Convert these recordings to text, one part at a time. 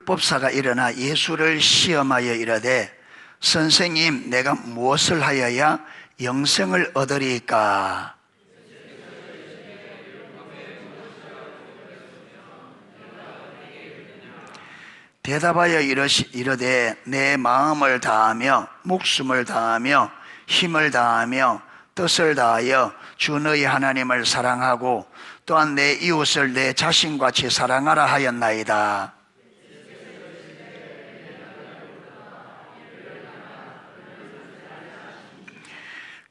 율법사가 일어나 예수를 시험하여 이르되 선생님, 내가 무엇을 하여야 영생을 얻으리까? 대답하여 이르되 내 마음을 다하며 목숨을 다하며 힘을 다하며 뜻을 다하여 주 너희 하나님을 사랑하고 또한 내 이웃을 내 자신같이 사랑하라 하였나이다.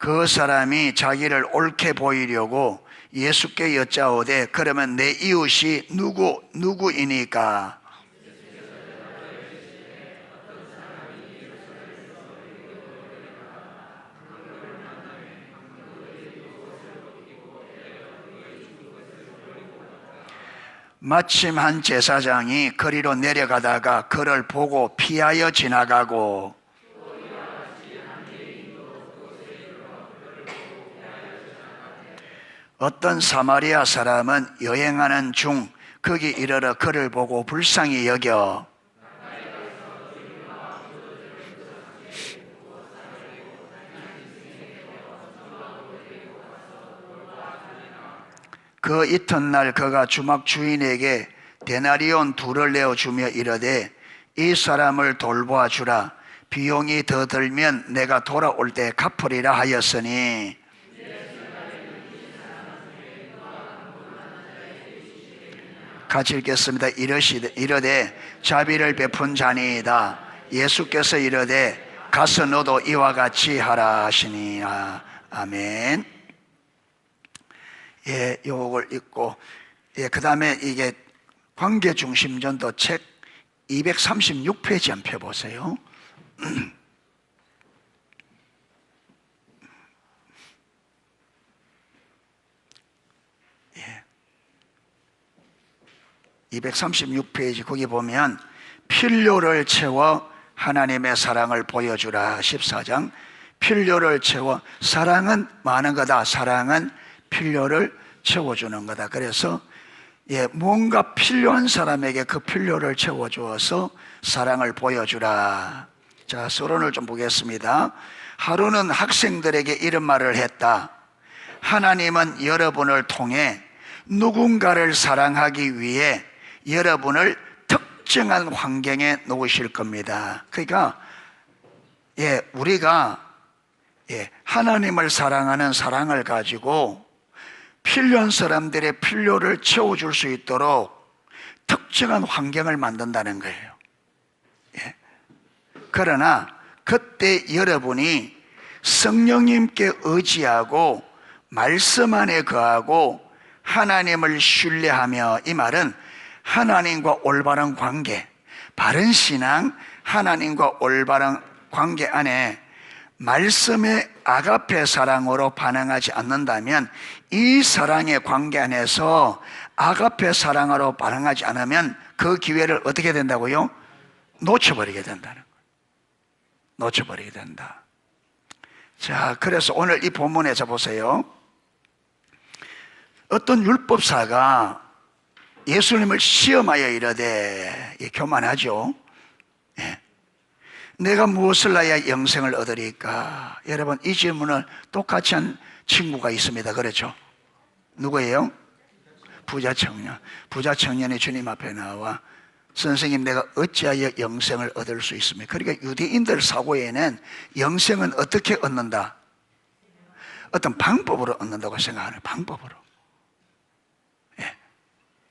그 사람이 자기를 옳게 보이려고 예수께 여짜오되 그러면 내 이웃이 누구이니까? 마침 한 제사장이 거리로 내려가다가 그를 보고 피하여 지나가고 어떤 사마리아 사람은 여행하는 중 거기 이르러 그를 보고 불쌍히 여겨 그 이튿날 그가 주막 주인에게 데나리온 2를 내어주며 이르되 이 사람을 돌보아 주라. 비용이 더 들면 내가 돌아올 때 갚으리라 하였으니 같이 읽겠습니다. 이르되 자비를 베푼 자니이다. 예수께서 이르되 가서 너도 이와 같이 하라 하시니라. 아멘. 예, 요걸 읽고, 예, 그 다음에 이게 관계중심전도 책 236페이지 한 펴 보세요. 예. 236페이지 거기 보면 필요를 채워 하나님의 사랑을 보여주라. 14장 필요를 채워, 사랑은 많은 거다. 사랑은 필요를 채워주는 거다. 그래서 뭔가 필요한 사람에게 그 필요를 채워주어서 사랑을 보여주라. 자, 서론을 좀 보겠습니다. 하루는 학생들에게 이런 말을 했다. 하나님은 여러분을 통해 누군가를 사랑하기 위해 여러분을 특정한 환경에 놓으실 겁니다. 그러니까 우리가 하나님을 사랑하는 사랑을 가지고 필요한 사람들의 필요를 채워줄 수 있도록 특정한 환경을 만든다는 거예요. 그러나 그때 여러분이 성령님께 의지하고 말씀 안에 거하고 하나님을 신뢰하며, 이 말은 하나님과 올바른 관계, 바른 신앙, 하나님과 올바른 관계 안에 말씀의 아가페 사랑으로 반응하지 않는다면, 이 사랑의 관계 안에서 아가페 사랑으로 반응하지 않으면 그 기회를 어떻게 된다고요? 놓쳐버리게 된다는 거예요. 놓쳐버리게 된다. 자, 그래서 오늘 이 본문에서 보세요. 어떤 율법사가 예수님을 시험하여 이르되, 교만하죠. 내가 무엇을 하여야 영생을 얻으리까? 여러분, 이 질문을 똑같이 한 친구가 있습니다. 그렇죠? 누구예요? 부자 청년. 부자 청년이 주님 앞에 나와 선생님, 내가 어찌하여 영생을 얻을 수 있습니까? 그러니까 유대인들 사고에는 영생은 어떻게 얻는다? 어떤 방법으로 얻는다고 생각하는, 방법으로.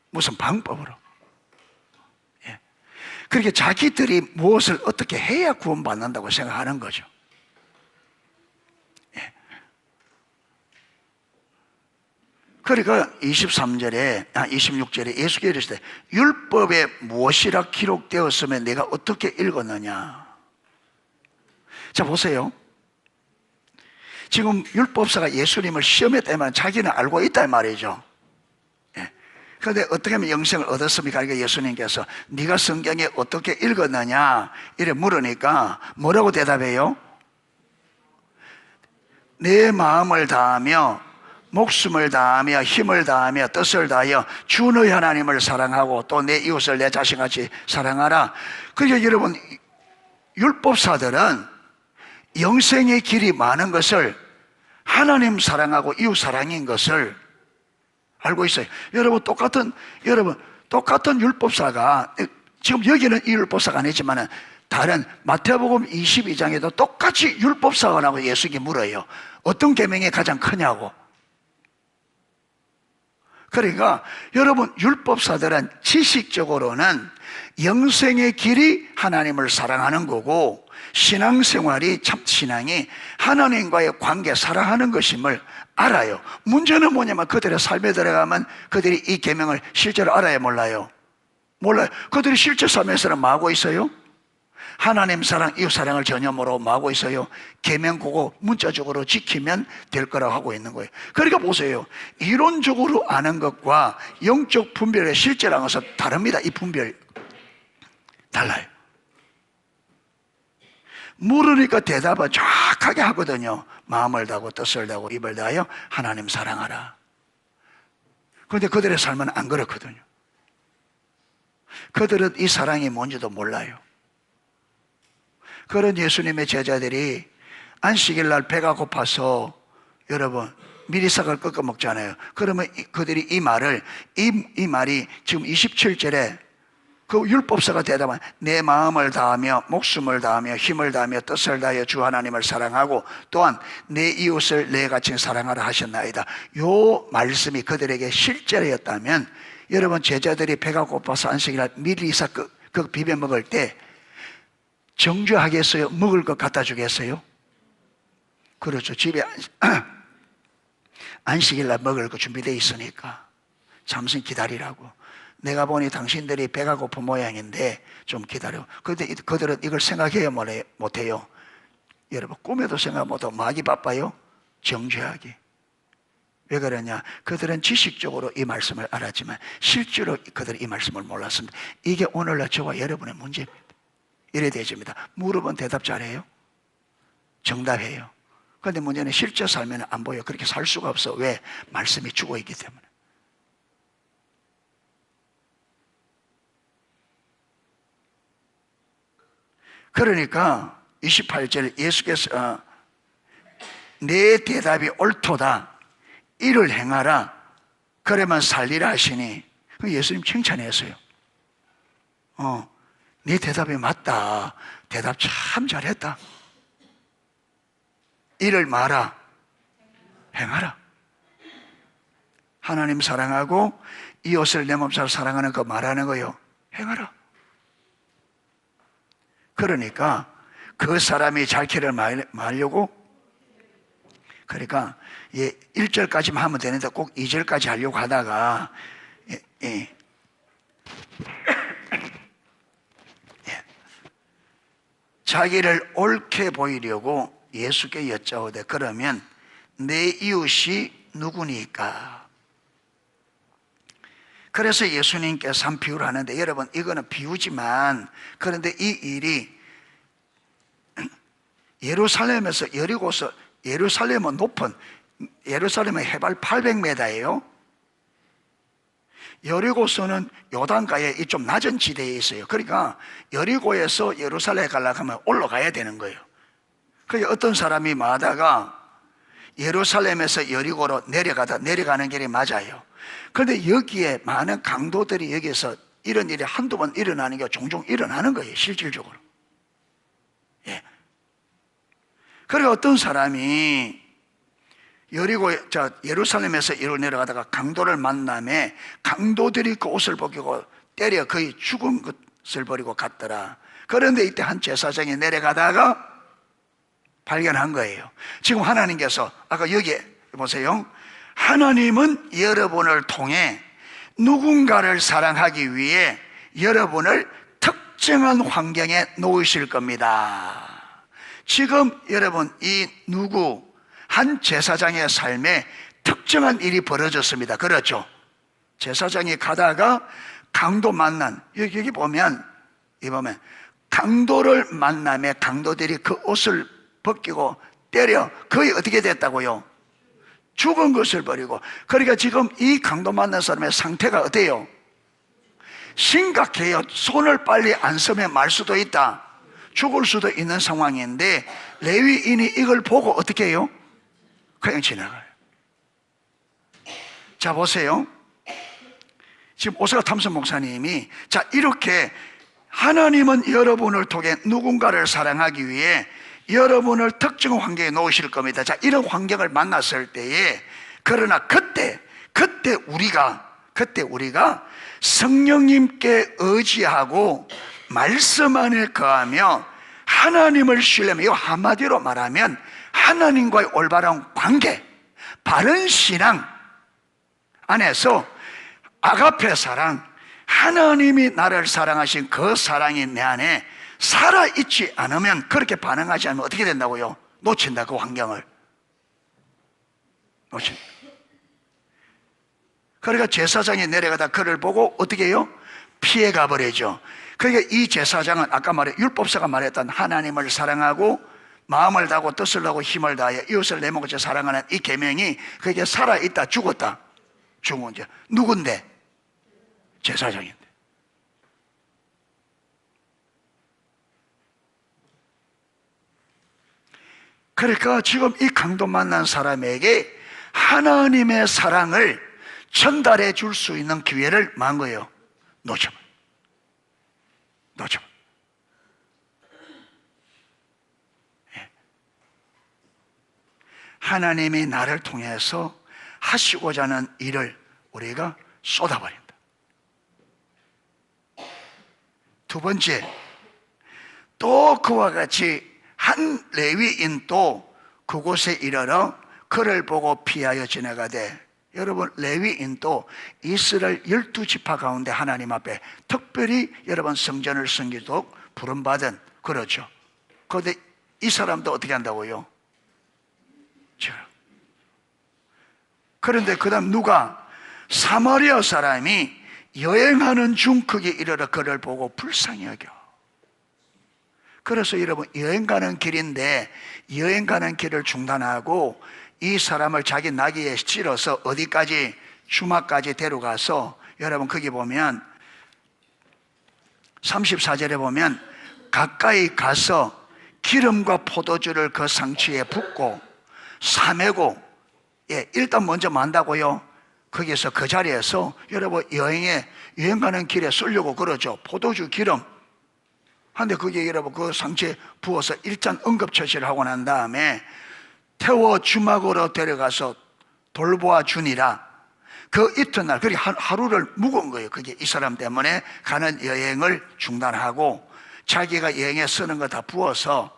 무슨 방법으로. 그렇게 자기들이 무엇을 어떻게 해야 구원받는다고 생각하는 거죠. 그러니까 26절에 예수께서 이르시되 율법에 무엇이라 기록되었으면 내가 어떻게 읽었느냐. 자, 보세요. 지금 율법사가 예수님을 시험했다면 자기는 알고 있다 이 말이죠. 그런데 어떻게 하면 영생을 얻었습니까? 그러니까 예수님께서 네가 성경에 어떻게 읽었느냐 이래 물으니까 뭐라고 대답해요? 내 마음을 다하며 목숨을 다하며 힘을 다하며 뜻을 다하여 주 너희 하나님을 사랑하고 또 내 이웃을 내 자신같이 사랑하라. 그러니까 여러분, 율법사들은 영생의 길이 많은 것을, 하나님 사랑하고 이웃 사랑인 것을 알고 있어요. 여러분 똑같은 율법사가, 지금 여기는 이 율법사가 아니지만 다른 마태복음 22장에도 똑같이 율법사가 나고 예수님이 물어요. 어떤 계명이 가장 크냐고. 그러니까 여러분, 율법사들은 지식적으로는 영생의 길이 하나님을 사랑하는 거고, 신앙생활이, 참 신앙이 하나님과의 관계, 사랑하는 것임을 알아요. 문제는 뭐냐면 그들의 삶에 들어가면 그들이 이 계명을 실제로 알아야 몰라요. 몰라요. 그들이 실제 삶에서는 뭐 하고 있어요? 하나님 사랑, 이웃 사랑을 전혀 모르고 뭐 하고 있어요? 계명 그거 문자적으로 지키면 될 거라고 하고 있는 거예요. 그러니까 보세요. 이론적으로 아는 것과 영적 분별의 실제라는 것은 다릅니다. 이 분별 달라요. 물으니까 대답을 정확하게 하거든요. 마음을 다하고 뜻을 다하고 입을 다하여 하나님 사랑하라. 그런데 그들의 삶은 안 그렇거든요. 그들은 이 사랑이 뭔지도 몰라요. 그런 예수님의 제자들이 안식일 날 배가 고파서 여러분 미리싹을 꺾어 먹잖아요. 그러면 그들이 이 말이 지금 27절에 그 율법사가 대답한 내 마음을 다하며 목숨을 다하며 힘을 다하며 뜻을 다하여 주 하나님을 사랑하고 또한 내 이웃을 내 같이 사랑하라 하셨나이다. 요 말씀이 그들에게 실제였다면 여러분, 제자들이 배가 고파서 안식일날 미리싹 그 비벼 먹을 때 정죄하겠어요? 먹을 것 갖다 주겠어요? 그렇죠. 집에 안식일날 먹을 거 준비되어 있으니까 잠시 기다리라고. 내가 보니 당신들이 배가 고픈 모양인데 좀 기다려. 그런데 그들은 이걸 생각해야 못해요. 여러분, 꿈에도 생각 못하고 마귀 바빠요? 정죄하기. 왜 그러냐? 그들은 지식적으로 이 말씀을 알았지만 실제로 그들이 이 말씀을 몰랐습니다. 이게 오늘날 저와 여러분의 문제입니다. 이래 되집니다. 물어본 대답 잘해요? 정답해요. 그런데 문제는 실제 살면 안 보여. 그렇게 살 수가 없어. 왜? 말씀이 죽어 있기 때문에. 그러니까 28절 예수께서 내 대답이 옳도다. 이를 행하라. 그러면 살리라 하시니 예수님 칭찬했어요. 네 대답이 맞다. 대답 참 잘했다. 이를 말아. 행하라. 하나님 사랑하고 이웃을 내 몸처럼 사랑하는 거 말하는 거요. 행하라. 그러니까 그 사람이 잘 길을 말려고, 그러니까 1절까지만 하면 되는데 꼭 2절까지 하려고 하다가 자기를 옳게 보이려고 예수께 여짜오되 그러면 내 이웃이 누구니까? 그래서 예수님께서 한 비유를 하는데, 여러분 이거는 비유지만, 그런데 이 일이 예루살렘에서 여리고서, 예루살렘은 높은, 예루살렘은 해발 800m예요 여리고서는 요단가에 이 좀 낮은 지대에 있어요. 그러니까 여리고에서 예루살렘에 가려고 하면 올라가야 되는 거예요. 그러니까 어떤 사람이 마다가 예루살렘에서 여리고로 내려가는 길이 맞아요. 그런데 여기에 많은 강도들이 여기에서 이런 일이 한두 번 일어나는 게 종종 일어나는 거예요. 실질적으로. 예. 그리고 어떤 사람이 예루살렘에서 이리로 내려가다가 강도를 만남에 강도들이 그 옷을 벗기고 때려 거의 죽은 것을 버리고 갔더라. 그런데 이때 한 제사장이 내려가다가 발견한 거예요. 지금 하나님께서 아까 여기에 보세요. 하나님은 여러분을 통해 누군가를 사랑하기 위해 여러분을 특정한 환경에 놓으실 겁니다. 지금 여러분 이 한 제사장의 삶에 특정한 일이 벌어졌습니다. 그렇죠? 제사장이 가다가 강도 만난, 여기 보면 강도를 만남에 강도들이 그 옷을 벗기고 때려 거의 어떻게 됐다고요? 죽은 것을 버리고. 그러니까 지금 이 강도 만난 사람의 상태가 어때요? 심각해요. 손을 빨리 안 쓰면 말 수도 있다, 죽을 수도 있는 상황인데 레위인이 이걸 보고 어떻게 해요? 그냥 지나가요. 자, 보세요. 지금 오스가 탐슨 목사님이, 자, 이렇게 하나님은 여러분을 통해 누군가를 사랑하기 위해 여러분을 특정 환경에 놓으실 겁니다. 자, 이런 환경을 만났을 때에, 그러나 그때 우리가 성령님께 의지하고 말씀 안에 거하며 하나님을 신뢰하며, 이거 한마디로 말하면 하나님과의 올바른 관계, 바른 신앙 안에서 아가페 사랑, 하나님이 나를 사랑하신 그 사랑이 내 안에 살아있지 않으면, 그렇게 반응하지 않으면 어떻게 된다고요? 놓친다. 그 환경을 놓친다. 그러니까 제사장이 내려가다 그를 보고 어떻게 해요? 피해가 버리죠. 그러니까 이 제사장은 아까 율법사가 말했던 하나님을 사랑하고 마음을 다하고 뜻을 다하고 힘을 다하여 이웃을 내 몸같이 사랑하는 이 계명이 그게 살아있다, 죽었다? 죽은 자 누군데? 제사장인데. 그러니까 지금 이 강도 만난 사람에게 하나님의 사랑을 전달해 줄 수 있는 기회를 만 거예요. 놓쳐버려. 하나님이 나를 통해서 하시고자 하는 일을 우리가 쏟아버린다. 두 번째, 또 그와 같이 한 레위인도 그곳에 이르러 그를 보고 피하여 지나가되, 여러분, 레위인도 이스라엘 12지파 가운데 하나님 앞에 특별히 여러분 성전을 섬기도록 부름받은, 그렇죠. 그런데 이 사람도 어떻게 한다고요? 그런데 그 다음 누가? 사마리아 사람이 여행하는 중 거기에 이르러 그를 보고 불쌍히 여겨. 그래서 여러분, 여행 가는 길인데 여행 가는 길을 중단하고 이 사람을 자기 나귀에 실어서 어디까지? 주막까지 데려가서, 여러분 거기 보면 34절에 보면 가까이 가서 기름과 포도주를 그 상추에 붓고 사매고, 일단 먼저 만다고요. 거기서 그 자리에서 여러분 여행 가는 길에 쓰려고 그러죠. 포도주 기름. 한데 거기에 여러분 그 상추에 부어서 일단 응급처치를 하고 난 다음에 태워 주막으로 데려가서 돌보아 주니라. 그 이튿날, 그렇게 하루를 묵은 거예요. 그게 이 사람 때문에 가는 여행을 중단하고 자기가 여행에 쓰는 거 다 부어서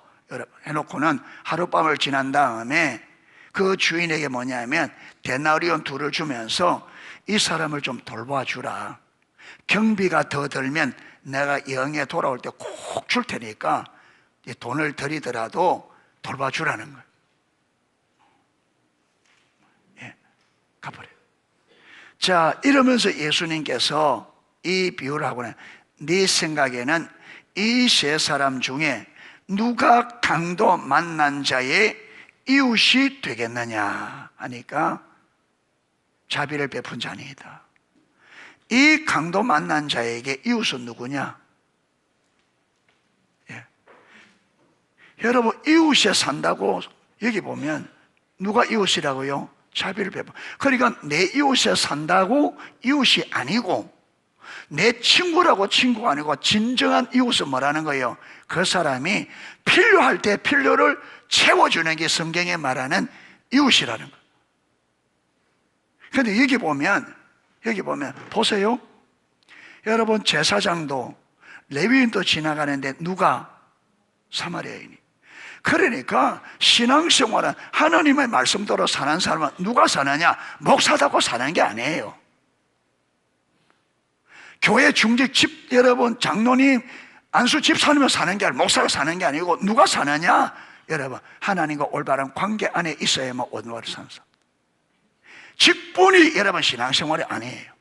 해놓고는 하룻밤을 지난 다음에 그 주인에게 뭐냐면 데나리온 2를 주면서 이 사람을 좀 돌봐 주라. 경비가 더 들면 내가 여행에 돌아올 때 꼭 줄 테니까 돈을 들이더라도 돌봐 주라는 거예요. 가버려요. 자, 이러면서 예수님께서 이 비유를 하고는, 네 생각에는 이 세 사람 중에 누가 강도 만난 자의 이웃이 되겠느냐 하니까 자비를 베푼 자니이다. 이 강도 만난 자에게 이웃은 누구냐? 여러분, 이웃에 산다고 여기 보면 누가 이웃이라고요? 자비를 베푼. 그러니까 내 이웃에 산다고 이웃이 아니고, 내 친구라고 친구가 아니고, 진정한 이웃은 뭐라는 거예요? 그 사람이 필요할 때 필요를 채워주는 게 성경에 말하는 이웃이라는 거예요. 그런데 여기 보면 보세요. 여러분, 제사장도 레위인도 지나가는데 누가? 사마리아인이. 그러니까 신앙생활은 하나님의 말씀대로 사는 사람은 누가 사느냐? 목사다고 사는 게 아니에요. 교회 중직 집, 여러분 장로님 안수 집사님을 사는 게 아니고, 목사가 사는 게 아니고 누가 사느냐? 여러분, 하나님과 올바른 관계 안에 있어야만 올바른 사는 사람. 직분이 여러분 신앙생활이 아니에요.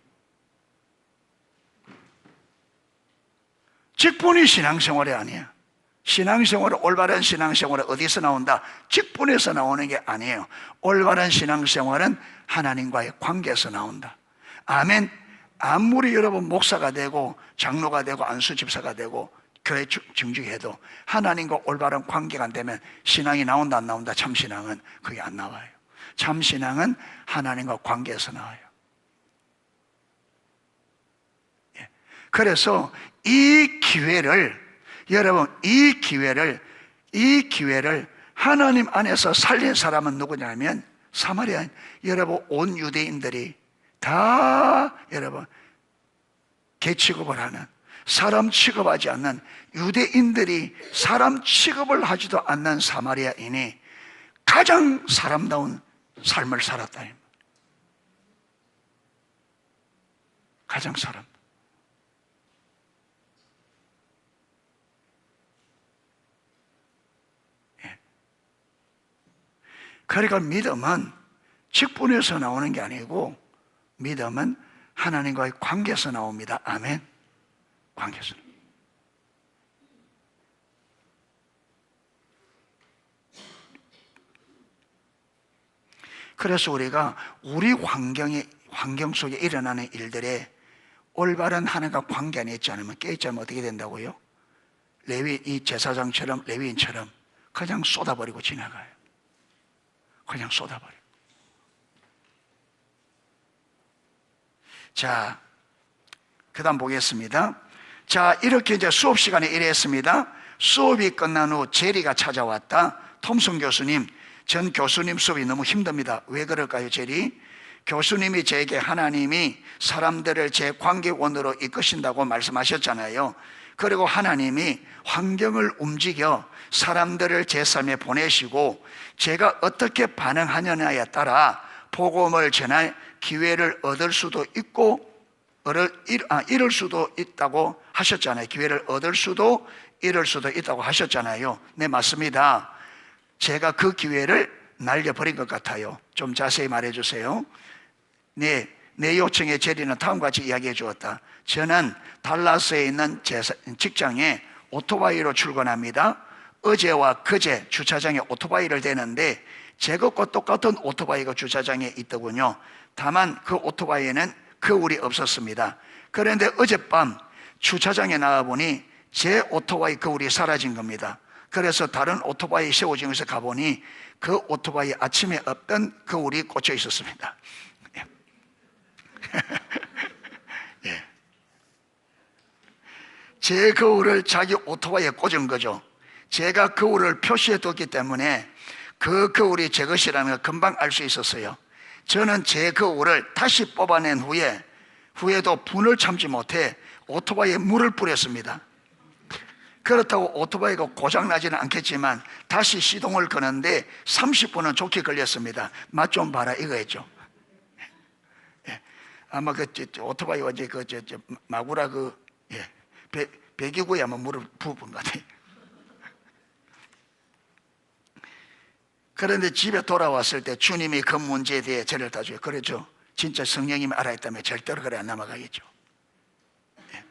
직분이 신앙생활이 아니에요. 신앙생활은, 올바른 신앙생활은 어디서 나온다? 직분에서 나오는 게 아니에요. 올바른 신앙생활은 하나님과의 관계에서 나온다. 아멘. 아무리 여러분 목사가 되고 장로가 되고 안수집사가 되고 교회 증직해도 하나님과 올바른 관계가 안 되면 신앙이 나온다 안 나온다? 참신앙은 그게 안 나와요. 참신앙은 하나님과 관계에서 나와요. 그래서 이 기회를, 여러분, 이 기회를 하나님 안에서 살린 사람은 누구냐면 사마리아인, 여러분, 온 유대인들이 다 여러분 개 취급을 하는, 사람 취급하지 않는, 유대인들이 사람 취급을 하지도 않는 사마리아인이 가장 사람다운 삶을 살았다. 가장 사람. 그러니까 믿음은 직분에서 나오는 게 아니고 믿음은 하나님과의 관계에서 나옵니다. 아멘. 관계에서. 그래서 우리가 우리 환경 속에 일어나는 일들에 올바른 하나님과 관계 안에 있지 않으면, 깨있지 않으면 어떻게 된다고요? 이 제사장처럼, 레위인처럼 그냥 쏟아버리고 지나가요. 그냥 쏟아버려. 자, 그 다음 보겠습니다. 자, 이렇게 이제 수업 시간에 이랬습니다. 수업이 끝난 후 제리가 찾아왔다. 톰슨 교수님, 전 교수님 수업이 너무 힘듭니다. 왜 그럴까요, 제리? 교수님이 제게 하나님이 사람들을 제 관계원으로 이끄신다고 말씀하셨잖아요. 그리고 하나님이 환경을 움직여 사람들을 제 삶에 보내시고 제가 어떻게 반응하느냐에 따라 복음을 전할 기회를 얻을 수도 있고 잃을 수도 있다고 하셨잖아요. 기회를 얻을 수도 잃을 수도 있다고 하셨잖아요. 네, 맞습니다. 제가 그 기회를 날려버린 것 같아요. 좀 자세히 말해주세요. 네, 내 요청에 제리는 다음과 같이 이야기해 주었다. 저는 달라스에 있는 직장에 오토바이로 출근합니다. 어제와 그제 주차장에 오토바이를 대는데 제 것과 똑같은 오토바이가 주차장에 있더군요. 다만 그 오토바이에는 거울이 없었습니다. 그런데 어젯밤 주차장에 나와보니 제 오토바이 거울이 사라진 겁니다. 그래서 다른 오토바이 세워진 곳에 가보니 그 오토바이 아침에 없던 거울이 꽂혀 있었습니다. 예. 제 거울을 자기 오토바이에 꽂은 거죠. 제가 거울을 표시해 뒀기 때문에 그 거울이 제 것이라는 걸 금방 알 수 있었어요. 저는 제 거울을 다시 뽑아낸 후에도 분을 참지 못해 오토바이에 물을 뿌렸습니다. 그렇다고 오토바이가 고장나지는 않겠지만 다시 시동을 거는데 30분은 좋게 걸렸습니다. 맛 좀 봐라 이거였죠. 아마 오토바이 어제 마구라 배기구에 아마 물을 부은 것 같아요. 그런데 집에 돌아왔을 때 주님이 그 문제에 대해 저를 다 줘요. 그렇죠. 진짜 성령님이 알아있다면 절대로 그래 안 넘어가겠죠. 예.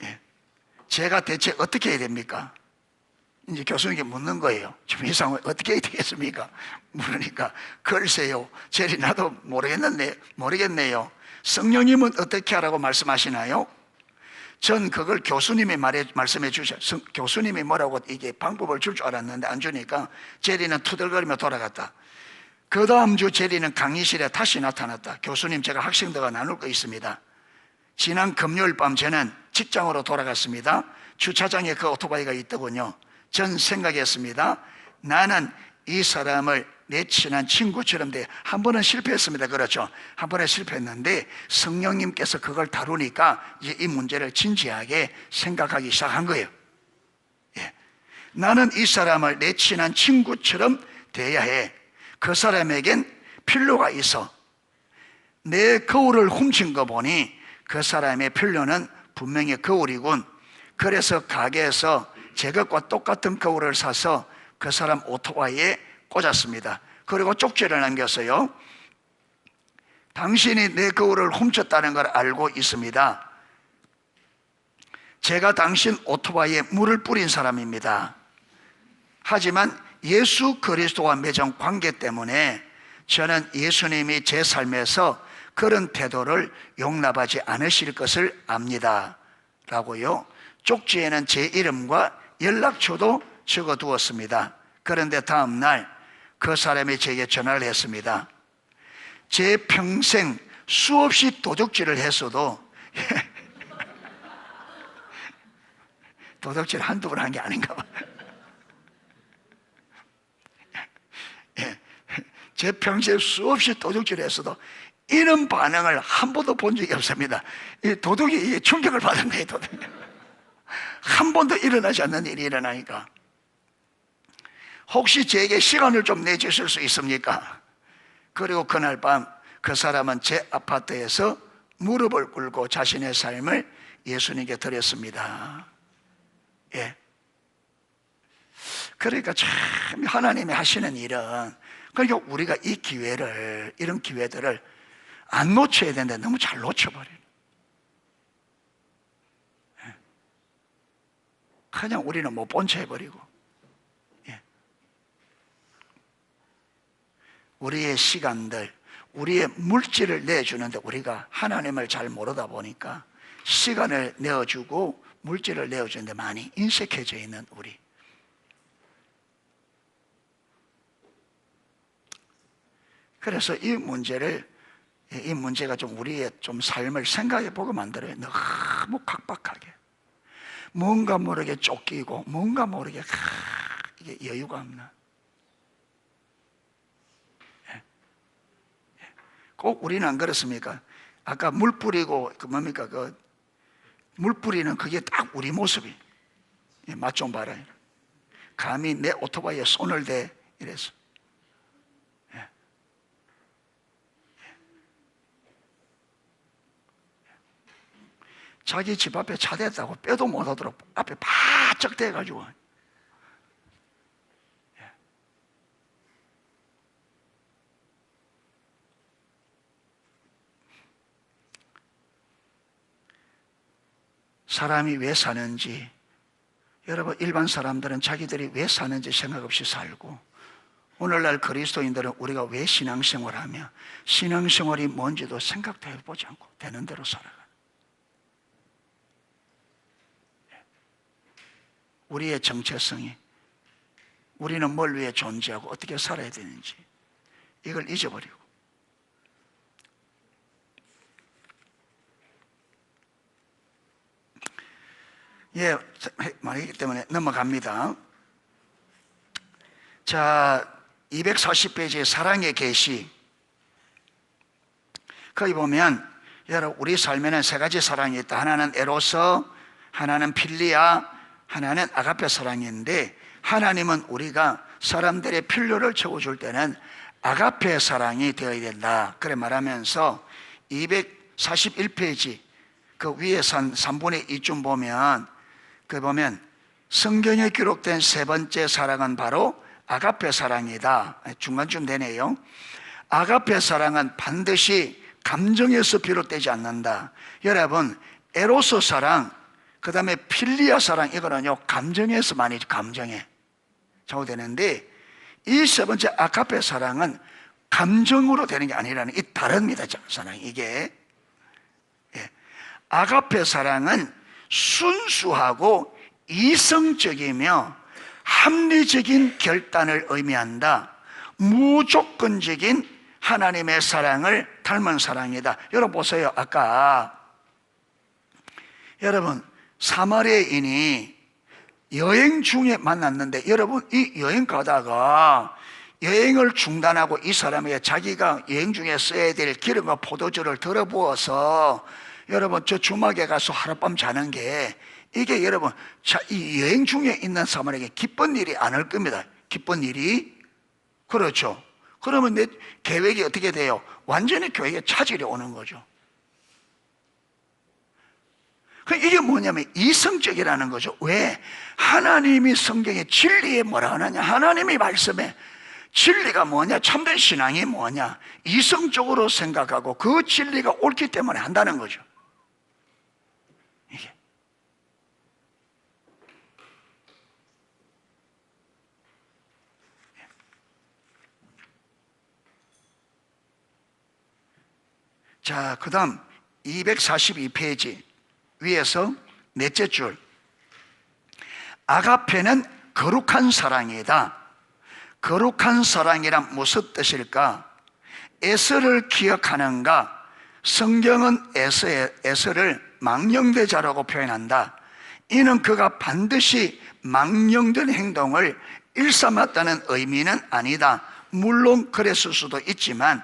예. 제가 대체 어떻게 해야 됩니까? 이제 교수님께 묻는 거예요. 지금 이 상황 어떻게 해야 되겠습니까? 물으니까 글쎄요, 제리 나도 모르겠네요. 성령님은 어떻게 하라고 말씀하시나요? 전 그걸 교수님이 말씀해 주셔서 교수님이 뭐라고 이게 방법을 줄 줄 알았는데 안 주니까 제리는 투덜거리며 돌아갔다. 그 다음 주 제리는 강의실에 다시 나타났다. 교수님, 제가 학생들과 나눌 거 있습니다. 지난 금요일 밤 저는 직장으로 돌아갔습니다. 주차장에 그 오토바이가 있더군요. 전 생각했습니다. 나는 이 사람을 내 친한 친구처럼 한 번은 실패했습니다. 그렇죠. 한 번에 실패했는데 성령님께서 그걸 다루니까 이제 이 문제를 진지하게 생각하기 시작한 거예요. 예. 나는 이 사람을 내 친한 친구처럼 대해야 해. 그 사람에겐 필요가 있어. 내 거울을 훔친 거 보니 그 사람의 필요는 분명히 거울이군. 그래서 가게에서 제 것과 똑같은 거울을 사서 그 사람 오토바이에 꽂았습니다. 그리고 쪽지를 남겼어요. 당신이 내 거울을 훔쳤다는 걸 알고 있습니다. 제가 당신 오토바이에 물을 뿌린 사람입니다. 하지만 예수 그리스도와 맺은 관계 때문에 저는 예수님이 제 삶에서 그런 태도를 용납하지 않으실 것을 압니다 라고요, 쪽지에는 제 이름과 연락처도 적어두었습니다. 그런데 다음날 그 사람이 제게 전화를 했습니다. 제 평생 수없이 도둑질을 했어도 도둑질 한두 번 한 게 아닌가 봐. 제 평생 수없이 도둑질을 했어도 이런 반응을 한 번도 본 적이 없습니다. 이 도둑이 충격을 받은 거예요. 도둑이. 한 번도 일어나지 않는 일이 일어나니까 혹시 제게 시간을 좀 내주실 수 있습니까? 그리고 그날 밤 그 사람은 제 아파트에서 무릎을 꿇고 자신의 삶을 예수님께 드렸습니다. 예. 그러니까 참 하나님이 하시는 일은, 그러니까 우리가 이 기회를, 이런 기회들을 안 놓쳐야 되는데 너무 잘 놓쳐버려요. 그냥 우리는 못 본 채 해버리고, 우리의 시간들, 우리의 물질을 내주는데 우리가 하나님을 잘 모르다 보니까 시간을 내어주고 물질을 내어주는데 많이 인색해져 있는 우리. 그래서 이 문제가 좀 우리의 좀 삶을 생각해 보고 만들어요. 너무 각박하게, 뭔가 모르게 쫓기고 뭔가 모르게 이게 여유가 없는. 꼭 우리는 안 그렇습니까? 아까 물 뿌리고 뭡니까? 물 뿌리는 그게 딱 우리 모습이. 맛 좀 봐라. 감히 내 오토바이에 손을 대 이래서. 자기 집 앞에 차 댔다고 뼈도 못 하도록 앞에 바짝 대가지고. 사람이 왜 사는지, 여러분, 일반 사람들은 자기들이 왜 사는지 생각 없이 살고, 오늘날 그리스도인들은 우리가 왜 신앙생활하며 신앙생활이 뭔지도 생각도 해보지 않고 되는 대로 살아가는, 우리의 정체성이, 우리는 뭘 위해 존재하고 어떻게 살아야 되는지 이걸 잊어버리고. 예, 말이기 때문에 넘어갑니다. 자, 240페이지의 사랑의 계시, 거기 보면 여러분, 우리 삶에는 세 가지 사랑이 있다. 하나는 에로서, 하나는 필리아, 하나는 아가페 사랑인데, 하나님은 우리가 사람들의 필요를 채워줄 때는 아가페 사랑이 되어야 된다, 그래 말하면서 241페이지 그 위에 산 3분의 2쯤 보면, 성경에 기록된 세 번째 사랑은 바로 아가페 사랑이다. 중간쯤 되네요. 아가페 사랑은 반드시 감정에서 비롯되지 않는다. 여러분, 에로스 사랑, 그 다음에 필리아 사랑, 이거는요 감정에서 많이, 감정에 좌우되는데, 이 세 번째 아가페 사랑은 감정으로 되는 게 아니라는, 이 다릅니다. 사랑, 이게. 아가페 사랑은 순수하고 이성적이며 합리적인 결단을 의미한다. 무조건적인 하나님의 사랑을 닮은 사랑이다. 여러분 보세요. 아까 여러분, 사마리아인이 여행 중에 만났는데, 여러분 이 여행 가다가 여행을 중단하고 이 사람에게 자기가 여행 중에 써야 될 기름과 포도주를 덜어 부어서, 여러분 저 주막에 가서 하룻밤 자는 게, 이게 여러분 이 여행 중에 있는 사람에게 기쁜 일이 아닐 겁니다. 기쁜 일이. 그렇죠. 그러면 내 계획이 어떻게 돼요? 완전히 교회에 차질이 오는 거죠. 이게 뭐냐면 이성적이라는 거죠. 왜? 하나님이 성경에 진리에 뭐라 하느냐, 하나님이 말씀에 진리가 뭐냐, 참된 신앙이 뭐냐, 이성적으로 생각하고 그 진리가 옳기 때문에 한다는 거죠. 이게. 자, 그 다음 242페이지 위에서 넷째 줄, 아가페는 거룩한 사랑이다. 거룩한 사랑이란 무슨 뜻일까? 에서를 기억하는가? 성경은 에서를 망령되자라고 표현한다. 이는 그가 반드시 망령된 행동을 일삼았다는 의미는 아니다. 물론 그랬을 수도 있지만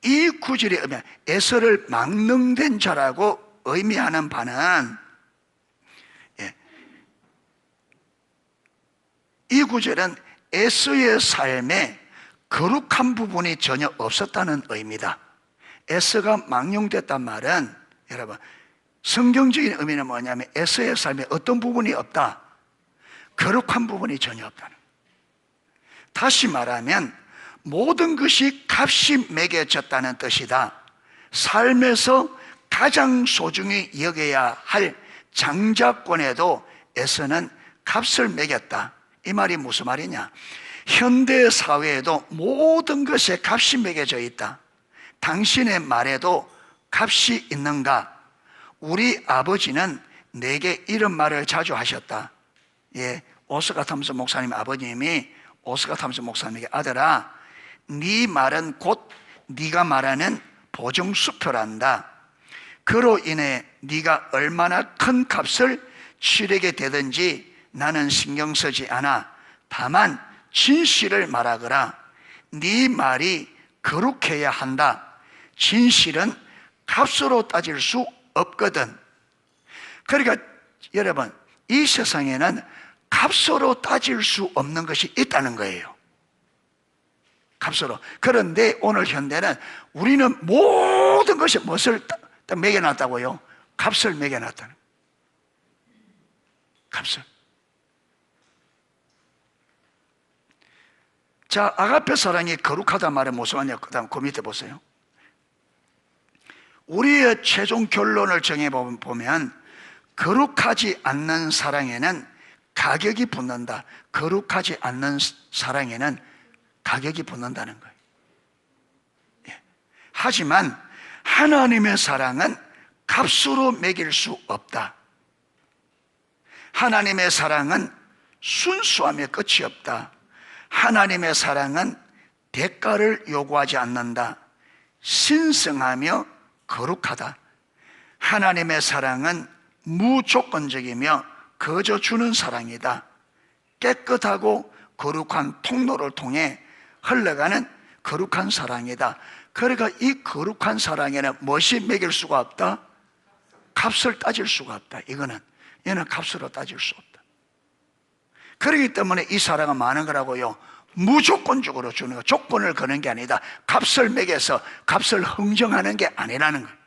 이 구절에 의하면 에서를 망령된 자라고 의미하는 바는, 이 구절은 에서의 삶에 거룩한 부분이 전혀 없었다는 의미다. 에서가 망령됐단 말은, 여러분, 성경적인 의미는 뭐냐면 에서의 삶에 어떤 부분이 없다? 거룩한 부분이 전혀 없다는 거예요. 다시 말하면 모든 것이 값이 매겨졌다는 뜻이다. 삶에서 가장 소중히 여겨야 할 장자권에도 에서는 값을 매겼다. 이 말이 무슨 말이냐? 현대 사회에도 모든 것에 값이 매겨져 있다. 당신의 말에도 값이 있는가? 우리 아버지는 내게 이런 말을 자주 하셨다. 오스카 탐스 목사님 아버님이 오스카 탐스 목사님에게, 아들아, 네 말은 곧 네가 말하는 보증수표란다. 그로 인해 네가 얼마나 큰 값을 치르게 되든지 나는 신경 쓰지 않아. 다만 진실을 말하거라. 네 말이 거룩해야 한다. 진실은 값으로 따질 수 없거든. 그러니까 여러분, 이 세상에는 값으로 따질 수 없는 것이 있다는 거예요. 값으로. 그런데 오늘 현대는 우리는 모든 것에 무엇을 매겨놨다고요? 값을 매겨놨다는 거예요. 값을. 자, 아가페 사랑이 거룩하다 말은 무슨 말이냐? 그 다음 그 밑에 보세요. 우리의 최종 결론을 정해보면 거룩하지 않는 사랑에는 가격이 붙는다. 거룩하지 않는 사랑에는 가격이 붙는다는 거예요. 하지만 하나님의 사랑은 값으로 매길 수 없다. 하나님의 사랑은 순수함에 끝이 없다. 하나님의 사랑은 대가를 요구하지 않는다. 신성하며 거룩하다. 하나님의 사랑은 무조건적이며 거저 주는 사랑이다. 깨끗하고 거룩한 통로를 통해 흘러가는 거룩한 사랑이다. 그러니까 이 거룩한 사랑에는 무엇이 매길 수가 없다? 값을 따질 수가 없다. 얘는 값으로 따질 수 없다. 그렇기 때문에 이 사랑은 많은 거라고요. 무조건적으로 주는 거, 조건을 거는 게 아니다. 값을 매겨서 값을 흥정하는 게 아니라는 거예요.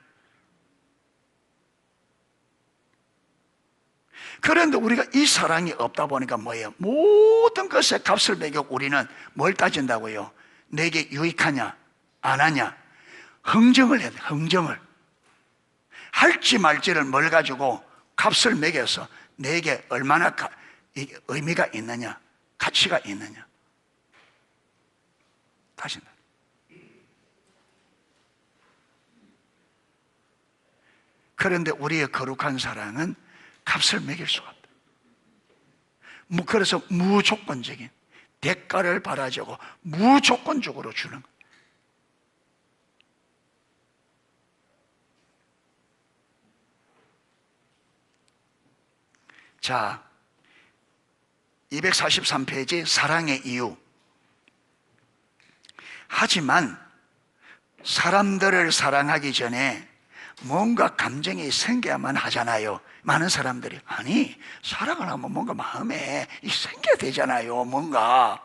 그런데 우리가 이 사랑이 없다 보니까 뭐예요? 모든 것에 값을 매겨 우리는 뭘 따진다고요? 내게 유익하냐 안 하냐 흥정을 해야 돼. 흥정을 할지 말지를 뭘 가지고 값을 매겨서 내게 얼마나 의미가 있느냐, 가치가 있느냐. 다시 그런데 우리의 거룩한 사랑은 값을 매길 수가 없다. 그래서 무조건적인 대가를 바라지 않고 무조건적으로 주는 것. 자, 243페이지 사랑의 이유. 하지만 사람들을 사랑하기 전에 뭔가 감정이 생겨야만 하잖아요. 많은 사람들이 아니 사랑을 하면 뭔가 마음에 생겨야 되잖아요. 뭔가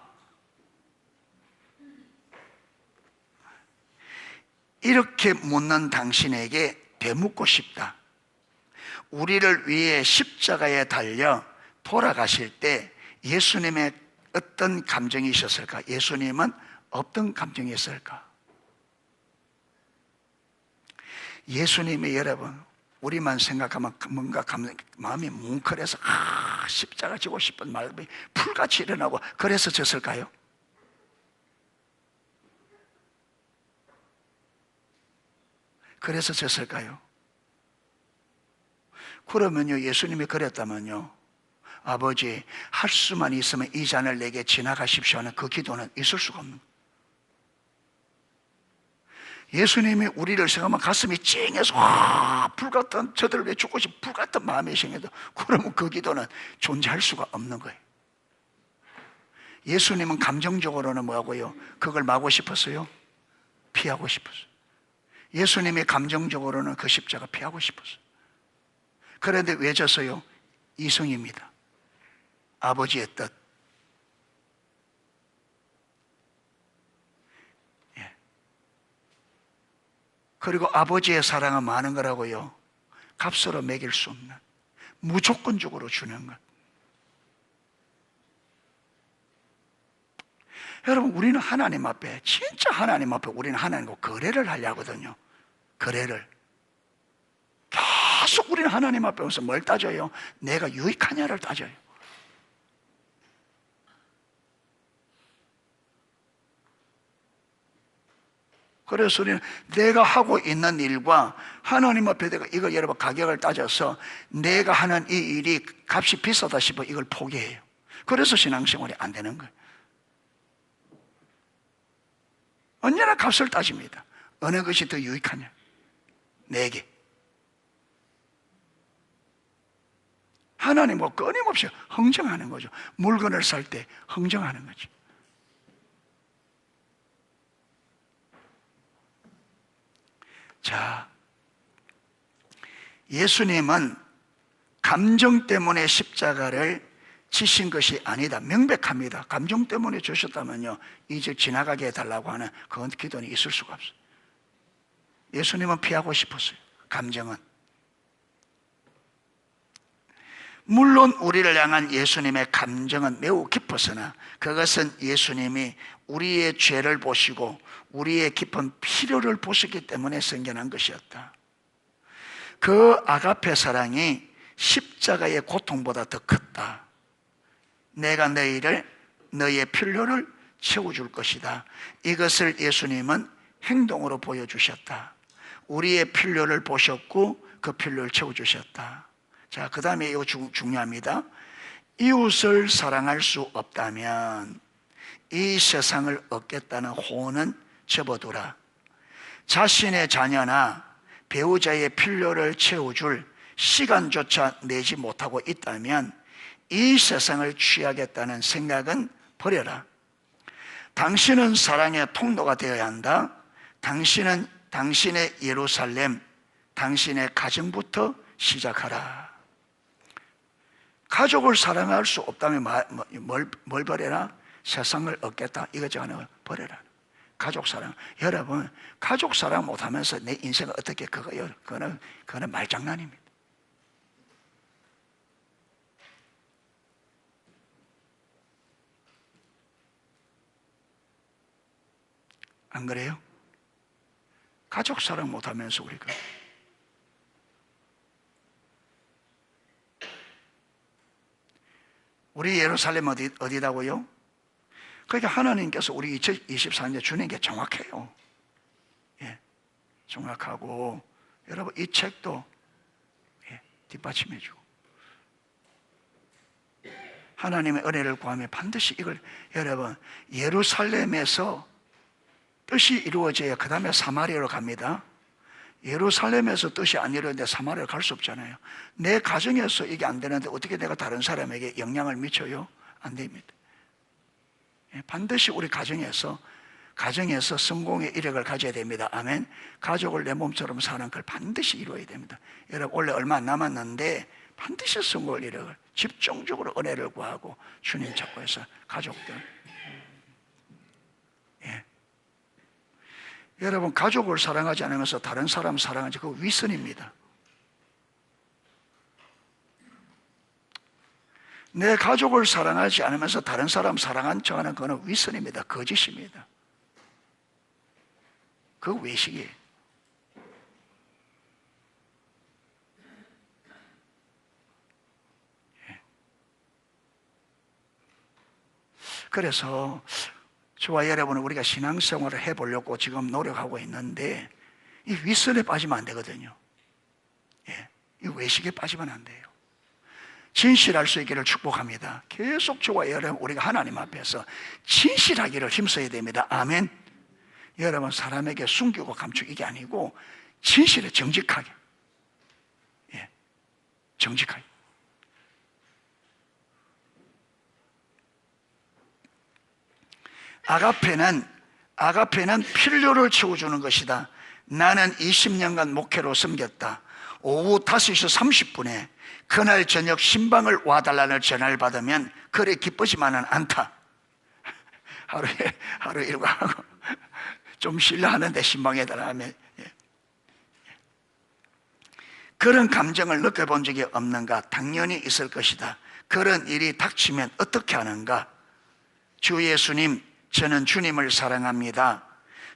이렇게 묻는 당신에게 되묻고 싶다. 우리를 위해 십자가에 달려 돌아가실 때 예수님의 어떤 감정이 있었을까? 예수님은 어떤 감정이 있었을까? 예수님이 여러분 우리만 생각하면 뭔가 마음이 뭉클해서 십자가 지고 싶은 마음이 풀같이 일어나고 그래서 졌을까요? 그래서 졌을까요? 그러면요, 예수님이 그랬다면요, 아버지, 할 수만 있으면 이 잔을 내게 지나가십시오 하는 그 기도는 있을 수가 없는 거예요. 예수님이 우리를 생각하면 가슴이 찡해서 불같은, 저들 왜 죽고 싶어 불같은 마음이 생겨도 그러면 그 기도는 존재할 수가 없는 거예요. 예수님은 감정적으로는 뭐하고요? 그걸 막고 싶었어요? 피하고 싶었어요. 예수님이 감정적으로는 그 십자가 피하고 싶었어요. 그런데 왜 졌어요? 이성입니다. 아버지의 뜻. 예. 그리고 아버지의 사랑은 많은 거라고요. 값으로 매길 수 없는, 무조건적으로 주는 것. 여러분, 우리는 하나님 앞에, 진짜 하나님 앞에 우리는 하나님과 거래를 하려 하거든요. 거래를. 계속 우리는 하나님 앞에 와서 뭘 따져요? 내가 유익하냐를 따져요. 그래서 우리는 내가 하고 있는 일과 하나님 앞에 내가 이거 여러분 가격을 따져서 내가 하는 이 일이 값이 비싸다 싶어 이걸 포기해요. 그래서 신앙생활이 안 되는 거예요. 언제나 값을 따집니다. 어느 것이 더 유익하냐? 내게. 하나님과 끊임없이 흥정하는 거죠. 물건을 살 때 흥정하는 거죠. 자, 예수님은 감정 때문에 십자가를 지신 것이 아니다. 명백합니다. 감정 때문에 주셨다면요, 이제 지나가게 해달라고 하는 그런 기도는 있을 수가 없어요. 예수님은 피하고 싶었어요. 감정은. 물론 우리를 향한 예수님의 감정은 매우 깊었으나 그것은 예수님이 우리의 죄를 보시고 우리의 깊은 필요를 보셨기 때문에 생겨난 것이었다. 그 아가페 사랑이 십자가의 고통보다 더 컸다. 내가 너희의 필요를 채워줄 것이다. 이것을 예수님은 행동으로 보여주셨다. 우리의 필요를 보셨고 그 필요를 채워주셨다. 자, 그 다음에 이거 중요합니다. 이웃을 사랑할 수 없다면 이 세상을 얻겠다는 호언은 접어두라. 자신의 자녀나 배우자의 필요를 채워줄 시간조차 내지 못하고 있다면 이 세상을 취하겠다는 생각은 버려라. 당신은 사랑의 통로가 되어야 한다. 당신은 당신의 예루살렘, 당신의 가정부터 시작하라. 가족을 사랑할 수 없다면 뭘 버려라? 세상을 얻겠다. 이거지 않아. 버려라. 가족 사랑. 여러분, 가족 사랑 못하면서 내 인생을 어떻게 그거는 말장난입니다. 안 그래요? 가족 사랑 못하면서 우리가 우리 예루살렘 어디다고요? 그러니까 하나님께서 우리 2024년 주는 게 정확해요. 예, 정확하고 여러분 이 책도 뒷받침해주고 하나님의 은혜를 구하면 반드시 이걸 여러분 예루살렘에서 뜻이 이루어져야 그 다음에 사마리아로 갑니다. 예루살렘에서 뜻이 안 이루어지는데 사마리아로 갈 수 없잖아요. 내 가정에서 이게 안 되는데 어떻게 내가 다른 사람에게 영향을 미쳐요? 안 됩니다. 반드시 우리 가정에서 성공의 이력을 가져야 됩니다. 아멘. 가족을 내 몸처럼 사는 걸 반드시 이루어야 됩니다. 여러분 원래 얼마 안 남았는데 반드시 성공의 이력을 집중적으로 은혜를 구하고 주님 찾고 해서 가족들 여러분 가족을 사랑하지 않으면서 다른 사람 사랑하지 그거 위선입니다. 내 가족을 사랑하지 않으면서 다른 사람 사랑한 척하는 그거는 위선입니다. 거짓입니다. 그거 외식이에요. 그래서 저와 여러분은 우리가 신앙생활을 해보려고 지금 노력하고 있는데 이 윗선에 빠지면 안 되거든요. 예, 이 외식에 빠지면 안 돼요. 진실할 수 있기를 축복합니다. 계속 저와 여러분, 우리가 하나님 앞에서 진실하기를 힘써야 됩니다. 아멘. 여러분, 사람에게 숨기고 감추고 이게 아니고 진실에 정직하게, 예, 정직하게. 아가페는 필요를 채워주는 것이다. 나는 20년간 목회로 섬겼다. 오후 5시 30분에 그날 저녁 신방을 와달라는 전화를 받으면 그래 기쁘지만은 않다. 하루 일과하고 좀 실례하는데 신방에 달하면, 예. 그런 감정을 느껴본 적이 없는가? 당연히 있을 것이다. 그런 일이 닥치면 어떻게 하는가? 주 예수님, 저는 주님을 사랑합니다.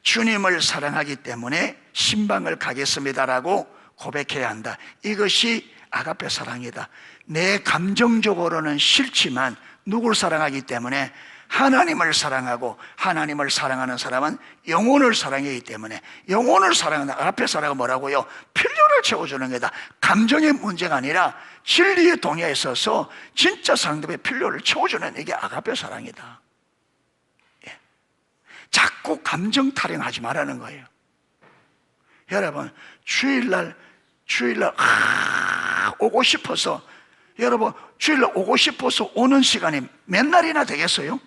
주님을 사랑하기 때문에 신방을 가겠습니다라고 고백해야 한다. 이것이 아가페 사랑이다. 내 감정적으로는 싫지만 누굴 사랑하기 때문에 하나님을 사랑하고, 하나님을 사랑하는 사람은 영혼을 사랑하기 때문에 영혼을 사랑하는 아가페 사랑은 뭐라고요? 필요를 채워주는 거다. 감정의 문제가 아니라 진리의 동의에 있어서 진짜 상대의 필요를 채워주는 이게 아가페 사랑이다. 예. 자꾸 감정 타령하지 말라는 거예요. 여러분, 주일날 오고 싶어서, 여러분 주일날 오고 싶어서 오는 시간이 몇 날이나 되겠어요?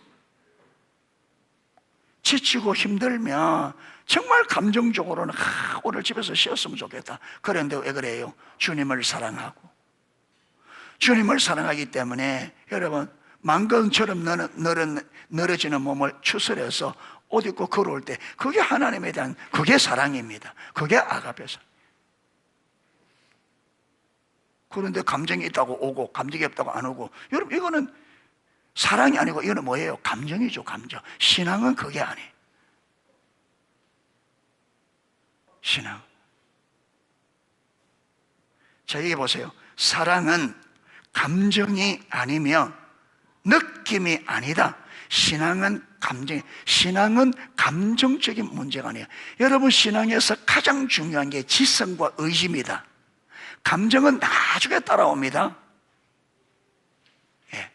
지치고 힘들면 정말 감정적으로는 오늘 집에서 쉬었으면 좋겠다. 그런데 왜 그래요? 주님을 사랑하고, 주님을 사랑하기 때문에 여러분, 망건처럼 늘어지는 몸을 추스려서 옷 입고 걸어올 때 그게 하나님에 대한, 그게 사랑입니다. 그게 아가페 사랑. 그런데 감정이 있다고 오고 감정이 없다고 안 오고, 여러분 이거는 사랑이 아니고 이거는 뭐예요? 감정이죠. 감정. 신앙은 그게 아니에요. 신앙. 자, 여기 보세요. 사랑은 감정이 아니며 느낌이 아니다. 신앙은 감정적인 문제가 아니에요. 여러분, 신앙에서 가장 중요한 게 지성과 의지입니다. 감정은 나중에 따라옵니다. 예.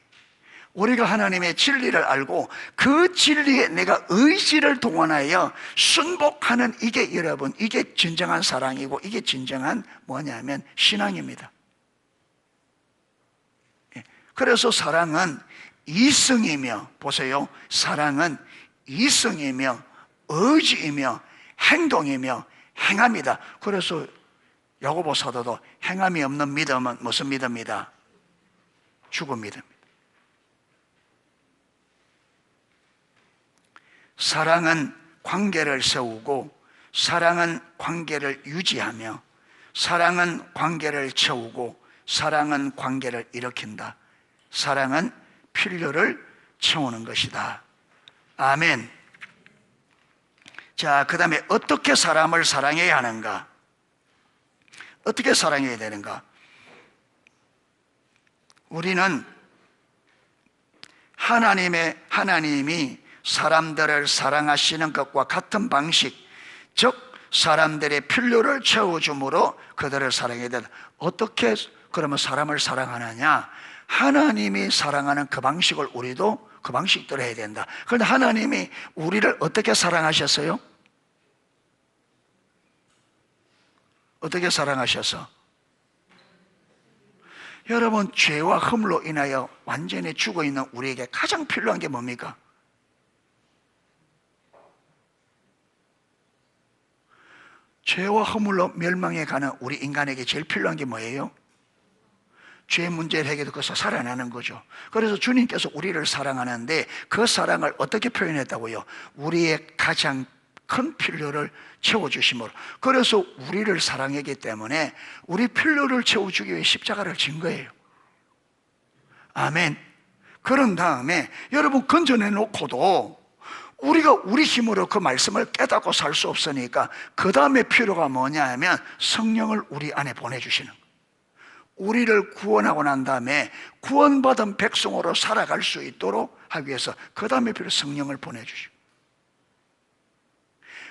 우리가 하나님의 진리를 알고 그 진리에 내가 의지를 동원하여 순복하는, 이게 여러분, 이게 진정한 사랑이고, 이게 진정한 뭐냐면 신앙입니다. 예. 그래서 사랑은 이성이며, 보세요, 사랑은 이성이며 의지이며 행동이며 행함이다. 그래서 야고보 사도도 행함이 없는 믿음은 무슨 믿음이다? 죽은 믿음입니다. 사랑은 관계를 세우고, 사랑은 관계를 유지하며, 사랑은 관계를 채우고, 사랑은 관계를 일으킨다. 사랑은 필요를 채우는 것이다. 아멘. 자, 그 다음에 어떻게 사람을 사랑해야 하는가? 어떻게 사랑해야 되는가? 우리는 하나님이 사람들을 사랑하시는 것과 같은 방식, 즉 사람들의 필요를 채워줌으로 그들을 사랑해야 된다. 어떻게 그러면 사람을 사랑하느냐? 하나님이 사랑하는 그 방식을 우리도 그 방식대로 해야 된다. 그런데 하나님이 우리를 어떻게 사랑하셨어요? 어떻게 사랑하셔서? 여러분, 죄와 허물로 인하여 완전히 죽어있는 우리에게 가장 필요한 게 뭡니까? 죄와 허물로 멸망해 가는 우리 인간에게 제일 필요한 게 뭐예요? 죄 문제를 해결해서 살아나는 거죠. 그래서 주님께서 우리를 사랑하는데 그 사랑을 어떻게 표현했다고요? 우리의 가장 큰 필요를 채워주심으로. 그래서 우리를 사랑하기 때문에 우리 필요를 채워주기 위해 십자가를 진 거예요. 아멘. 그런 다음에 여러분, 건져내 놓고도 우리가 우리 힘으로 그 말씀을 깨닫고 살 수 없으니까 그 다음에 필요가 뭐냐 하면 성령을 우리 안에 보내주시는 거예요. 우리를 구원하고 난 다음에 구원받은 백성으로 살아갈 수 있도록 하기 위해서 그 다음에 필요 성령을 보내주시고,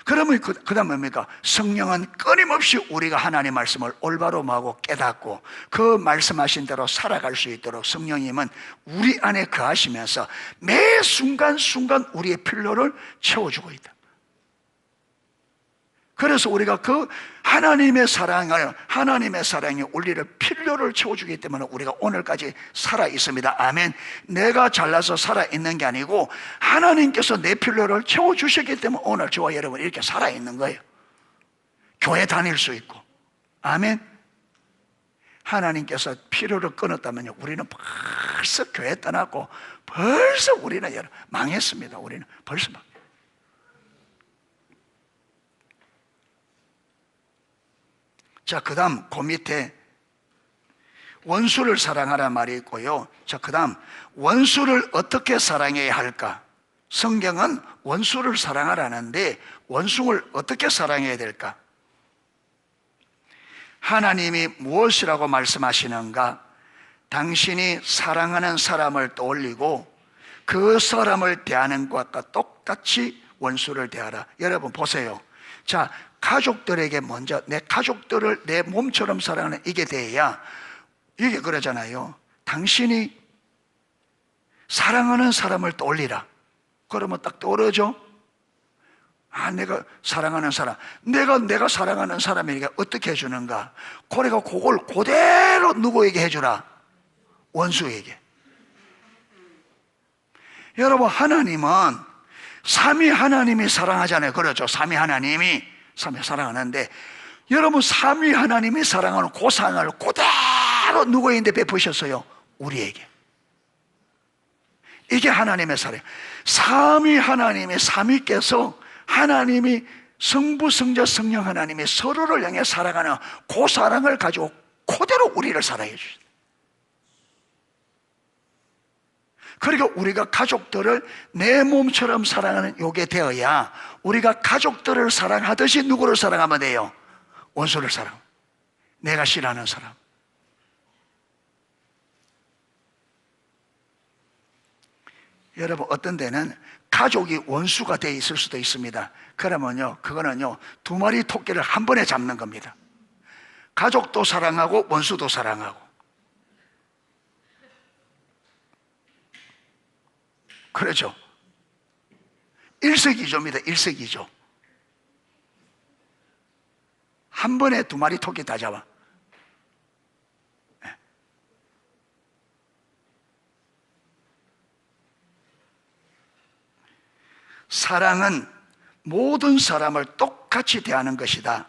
그러면 그다음 뭡니까? 성령은 끊임없이 우리가 하나님의 말씀을 올바로 하고 깨닫고 그 말씀하신 대로 살아갈 수 있도록 성령님은 우리 안에 거하시면서 매 순간순간 우리의 필요를 채워주고 있다. 그래서 우리가 그 하나님의 사랑이 우리를 필요를 채워주기 때문에 우리가 오늘까지 살아 있습니다. 아멘. 내가 잘나서 살아 있는 게 아니고 하나님께서 내 필요를 채워주셨기 때문에 오늘 저와 여러분 이렇게 살아 있는 거예요. 교회 다닐 수 있고. 아멘. 하나님께서 필요를 끊었다면요, 우리는 벌써 교회 떠났고 벌써 우리는 망했습니다. 우리는 벌써 망했습니다. 자, 그 다음 그 밑에 원수를 사랑하라는 말이 있고요. 자, 그 다음 원수를 어떻게 사랑해야 할까? 성경은 원수를 사랑하라는데 원수를 어떻게 사랑해야 될까? 하나님이 무엇이라고 말씀하시는가? 당신이 사랑하는 사람을 떠올리고 그 사람을 대하는 것과 똑같이 원수를 대하라. 여러분 보세요. 자, 가족들에게 먼저 내 가족들을 내 몸처럼 사랑하는 이게 돼야, 이게 그러잖아요. 당신이 사랑하는 사람을 떠올리라. 그러면 딱 떠오르죠? 아, 내가 사랑하는 사람. 내가 사랑하는 사람에게 어떻게 해주는가? 그래가 그걸 그대로 누구에게 해주라? 원수에게. 여러분, 하나님은 삼위 하나님이 사랑하잖아요. 그렇죠? 삼위 하나님이 사랑하는데, 여러분 삼위 하나님이 사랑하는 그 사랑을 그대로 누구에게 베푸셨어요? 우리에게. 이게 하나님의 사랑. 삼위 하나님의 삼위께서 하나님이 성부, 성자, 성령 하나님이 서로를 향해 사랑하는 그 사랑을 가지고 그대로 우리를 사랑해 주십니다. 그러니까 우리가 가족들을 내 몸처럼 사랑하는 요게 되어야 우리가 가족들을 사랑하듯이 누구를 사랑하면 돼요? 원수를 사랑. 내가 싫어하는 사람. 여러분, 어떤 데는 가족이 원수가 돼 있을 수도 있습니다. 그러면요, 그거는요, 두 마리 토끼를 한 번에 잡는 겁니다. 가족도 사랑하고 원수도 사랑하고. 그렇죠? 일석이조입니다. 일석이조. 한 번에 두 마리 토끼 다 잡아. 사랑은 모든 사람을 똑같이 대하는 것이다.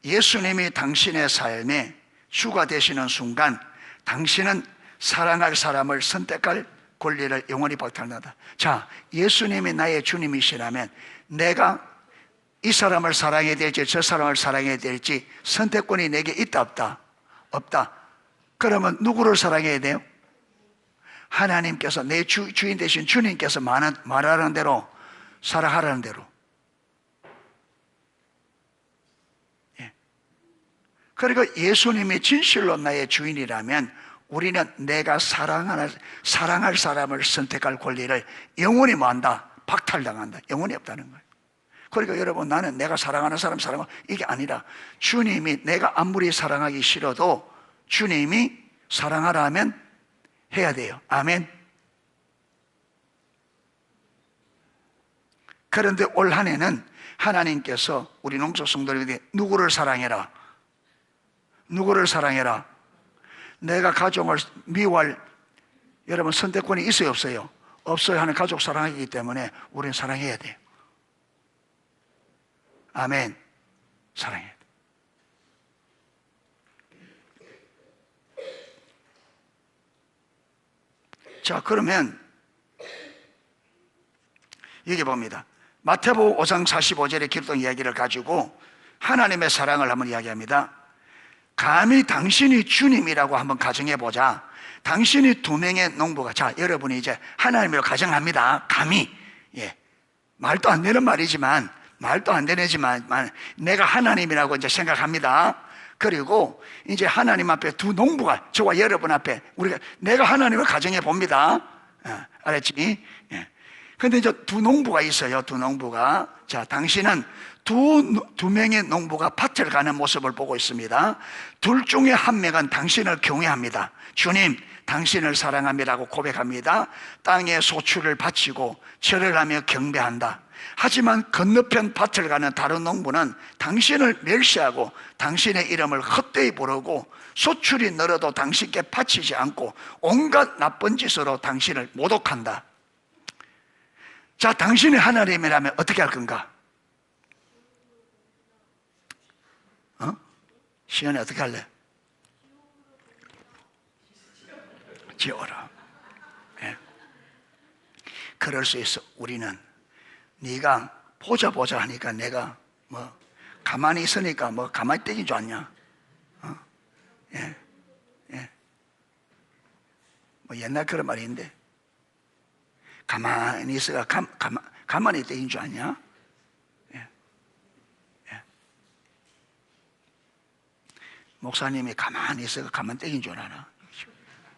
예수님이 당신의 삶에 주가 되시는 순간 당신은 사랑할 사람을 선택할 권리를 영원히 박탈한다. 자, 예수님이 나의 주님이시라면 내가 이 사람을 사랑해야 될지 저 사람을 사랑해야 될지 선택권이 내게 있다 없다? 없다. 그러면 누구를 사랑해야 돼요? 하나님께서, 내 주인 되신 주님께서 말하는 대로 사랑하라는 대로. 예. 그러니까 예수님이 진실로 나의 주인이라면 우리는 내가 사랑할 사람을 선택할 권리를 영원히 뭐한다? 박탈당한다. 영원히 없다는 거예요. 그러니까 여러분, 나는 내가 사랑하는 사람 사랑하고 이게 아니라 주님이 내가 아무리 사랑하기 싫어도 주님이 사랑하라 하면 해야 돼요. 아멘. 그런데 올 한 해는 하나님께서 우리 농소 성도들에게 누구를 사랑해라? 누구를 사랑해라? 내가 가족을 미워할 여러분 선택권이 있어요 없어요? 없어요. 하는 가족 사랑하기 때문에 우리는 사랑해야 돼요. 아멘. 사랑해야 돼. 자, 그러면 여기 봅니다. 마태복음 5장 45절의 기록된 이야기를 가지고 하나님의 사랑을 한번 이야기합니다. 감히 당신이 주님이라고 한번 가정해보자. 당신이 두 명의 농부가, 자, 여러분이 이제 하나님으로 가정합니다. 감히. 예. 말도 안 되는 말이지만, 내가 하나님이라고 이제 생각합니다. 그리고 이제 하나님 앞에 두 농부가, 저와 여러분 앞에 내가 하나님을 가정해 봅니다. 알았지? 예. 근데 이제 두 농부가 있어요. 두 농부가. 자, 당신은 두 명의 농부가 밭을 가는 모습을 보고 있습니다. 둘 중에 한 명은 당신을 경외합니다. 주님, 당신을 사랑함이라고 고백합니다. 땅에 소출을 바치고 절을 하며 경배한다. 하지만 건너편 밭을 가는 다른 농부는 당신을 멸시하고 당신의 이름을 헛되이 부르고 소출이 늘어도 당신께 바치지 않고 온갖 나쁜 짓으로 당신을 모독한다. 자, 당신이 하나님이라면 어떻게 할 건가? 시연이 어떻게 할래? 지어라. 예. 그럴 수 있어. 우리는 네가 보자 하니까 내가 뭐 가만히 있으니까 뭐 가만히 떼긴 줄 아냐? 예. 뭐 옛날 그런 말이 있는데 가만히 있어가 가만히 떼긴 줄 아냐? 목사님이 가만히 있어가 가만히 떼긴 줄 아나?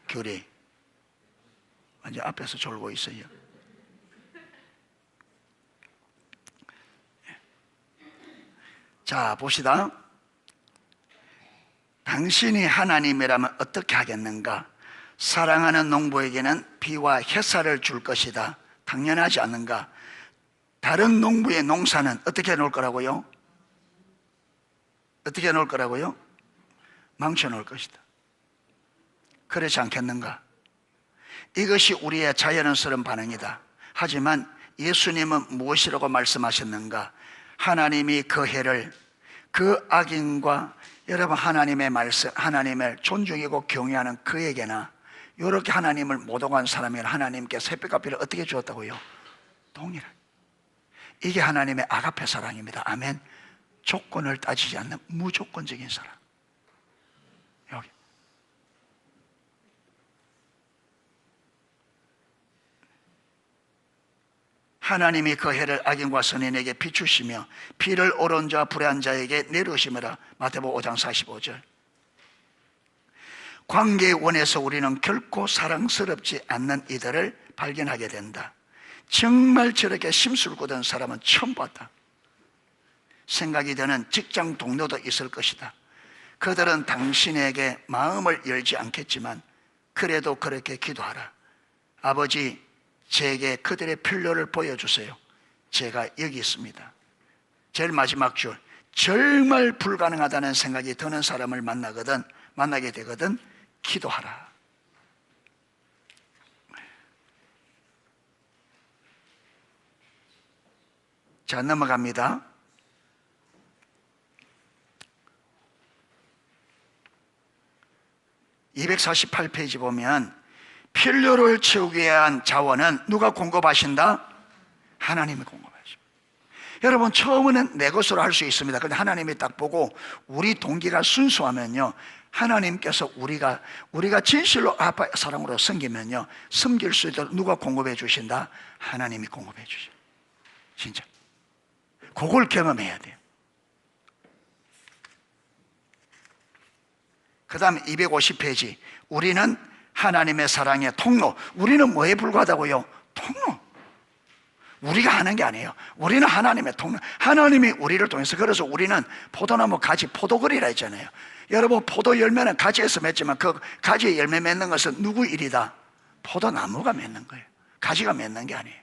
교리 완전 앞에서 졸고 있어요. 자, 봅시다. 당신이 하나님이라면 어떻게 하겠는가? 사랑하는 농부에게는 비와 햇살을 줄 것이다. 당연하지 않는가? 다른 농부의 농사는 어떻게 해놓을 거라고요? 어떻게 해놓을 거라고요? 망쳐놓을 것이다. 그렇지 않겠는가? 이것이 우리의 자연스러운 반응이다. 하지만 예수님은 무엇이라고 말씀하셨는가? 하나님이 그 해를 그 악인과 여러분 하나님의 말씀, 하나님을 존중하고 경외하는 그에게나 이렇게 하나님을 모독한 사람에게 하나님께 새벽값비를 어떻게 주었다고요? 동일하게. 이게 하나님의 아가페 사랑입니다. 아멘. 조건을 따지지 않는 무조건적인 사랑. 여기. 하나님이 그 해를 악인과 선인에게 비추시며 비를 오른 자와 불의한 자에게 내려오심이라. 마태복음 5장 45절. 관계의 원에서 우리는 결코 사랑스럽지 않는 이들을 발견하게 된다. 정말 저렇게 심술궂은 사람은 처음 봤다. 생각이 드는 직장 동료도 있을 것이다. 그들은 당신에게 마음을 열지 않겠지만 그래도 그렇게 기도하라. 아버지, 제게 그들의 필요를 보여주세요. 제가 여기 있습니다. 제일 마지막 줄, 정말 불가능하다는 생각이 드는 사람을 만나게 되거든 기도하라. 자, 넘어갑니다. (248페이지) 보면 필요를 채우기 위한 자원은 누가 공급하신다? 하나님이 공급하십니다. 여러분, 처음에는 내 것으로 할 수 있습니다. 그런데 하나님이 딱 보고 우리 동기가 순수하면요, 하나님께서 우리가 진실로 아빠 사랑으로 섬기면요, 섬길 수 있도록 누가 공급해 주신다? 하나님이 공급해 주셔. 진짜 그걸 경험해야 돼요. 그 다음에 250페이지 우리는 하나님의 사랑의 통로. 우리는 뭐에 불과하다고요? 통로. 우리가 하는 게 아니에요. 우리는 하나님의 통로. 하나님이 우리를 통해서. 그래서 우리는 포도나무 가지 포도걸이라 했잖아요. 여러분, 포도 열매는 가지에서 맺지만 그 가지에 열매 맺는 것은 누구 일이다? 포도나무가 맺는 거예요. 가지가 맺는 게 아니에요.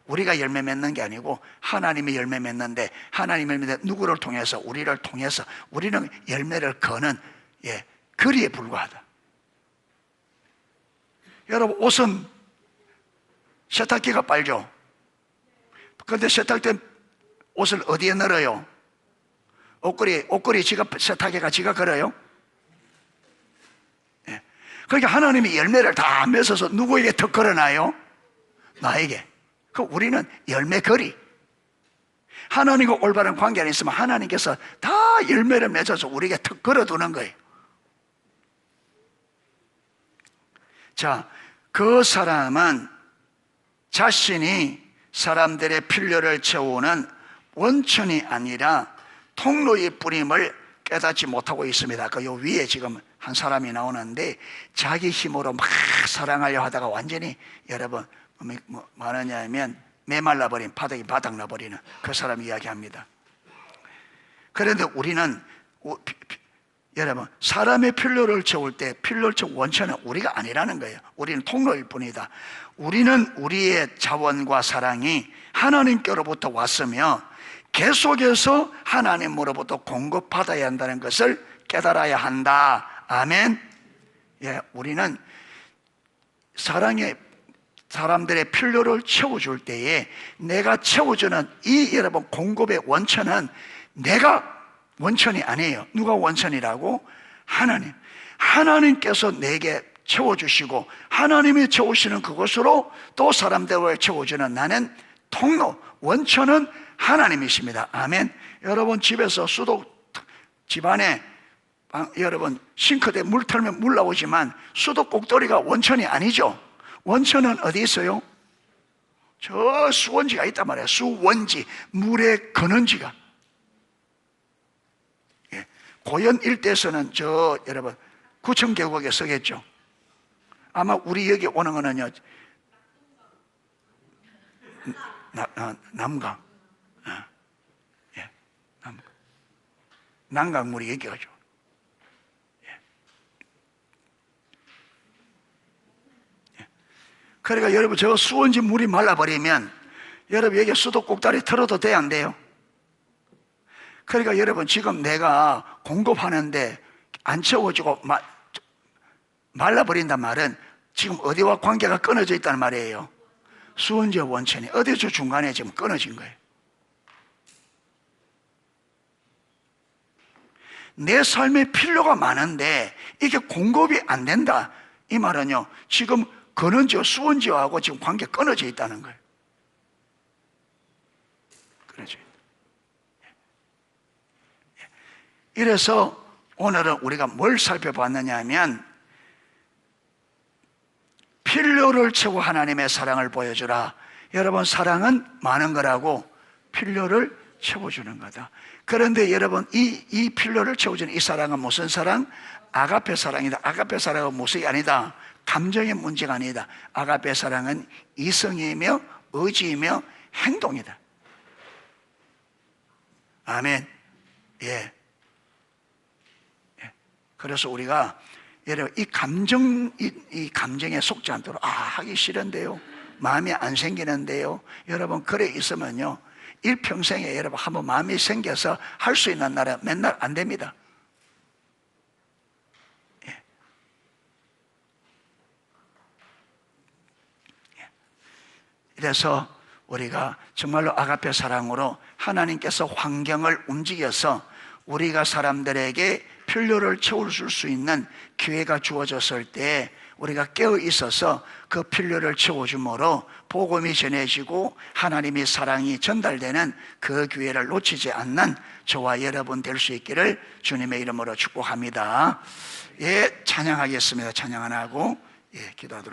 우리가 열매 맺는 게 아니고 하나님이 열매 맺는데, 하나님의 열매 누구를 통해서? 우리를 통해서. 우리는 열매를 거는 거리에 불과하다. 여러분, 옷은 세탁기가 빨죠. 그런데 세탁된 옷을 어디에 널어요? 옷걸이 지가 세탁기가 지가 걸어요? 그러니까 하나님이 열매를 다 맺어서 누구에게 더 걸어놔요? 나에게. 그 우리는 열매 거리. 하나님과 올바른 관계 안에 있으면 하나님께서 다 열매를 맺어서 우리에게 더 걸어두는 거예요. 자, 그 사람은 자신이 사람들의 필요를 채우는 원천이 아니라 통로의 뿌림을 깨닫지 못하고 있습니다. 그 요 위에 지금 한 사람이 나오는데, 자기 힘으로 막 사랑하려 하다가 완전히 여러분 뭐 하느냐면 메말라버린 바닥이 바닥나버리는 그 사람 이야기합니다. 그런데 우리는 여러분, 사람의 필요를 채울 때 필요를 채울 원천은 우리가 아니라는 거예요. 우리는 통로일 뿐이다. 우리는 우리의 자원과 사랑이 하나님께로부터 왔으며 계속해서 하나님으로부터 공급받아야 한다는 것을 깨달아야 한다. 아멘. 예, 우리는 사람들의 필요를 채워줄 때에 내가 채워주는 이 여러분 공급의 원천은 내가 원천이 아니에요. 누가 원천이라고? 하나님께서 내게 채워주시고 하나님이 채우시는 그것으로 또 사람들을 채워주는 나는 통로, 원천은 하나님이십니다. 아멘. 여러분 집에서 집안에 여러분 싱크대에 물 털면 물 나오지만 수도 꼭돌이가 원천이 아니죠. 원천은 어디 있어요? 저 수원지가 있단 말이에요. 수원지, 물의 근원지가. 고현 일대에서는 여러분 구청 계곡에 서겠죠. 아마 우리 여기 오는 거는요 남강, 예, 남강물이 여기 가죠. 그러니까 여러분 저 수원지 물이 말라버리면 여러분 여기 수도 꼭다리 털어도 돼요, 안 돼요? 그러니까 여러분 지금 내가 공급하는데 안 채워지고 말라버린단 말은 지금 어디와 관계가 끊어져 있다는 말이에요. 수원지의 원천이 어디 저 중간에 지금 끊어진 거예요. 내 삶에 필요가 많은데 이게 공급이 안 된다. 이 말은요 지금 근원지와 수원지하고 지금 관계 끊어져 있다는 거예요. 끊어져 있다. 이래서 오늘은 우리가 뭘 살펴봤느냐 하면 필요를 채워 하나님의 사랑을 보여주라. 여러분 사랑은 많은 거라고 필요를 채워주는 거다. 그런데 여러분 이 필요를 채워주는 이 사랑은 무슨 사랑? 아가페 사랑이다. 아가페 사랑은 무엇이 아니다. 감정의 문제가 아니다. 아가페 사랑은 이성이며 의지이며 행동이다. 아멘. 예. 그래서 우리가 여러분 이 감정에 속지 않도록 하기 싫은데요, 마음이 안 생기는데요, 여러분 그래 있으면요 일평생에 여러분 한번 마음이 생겨서 할 수 있는 날은 맨날 안 됩니다. 예. 그래서 우리가 정말로 아가페 사랑으로 하나님께서 환경을 움직여서 우리가 사람들에게 필요를 채워줄 수 있는 기회가 주어졌을 때 우리가 깨어 있어서 그 필요를 채워줌으로 복음이 전해지고 하나님의 사랑이 전달되는 그 기회를 놓치지 않는 저와 여러분 될 수 있기를 주님의 이름으로 축복합니다. 예, 찬양하겠습니다. 찬양 안 하고 기도하도록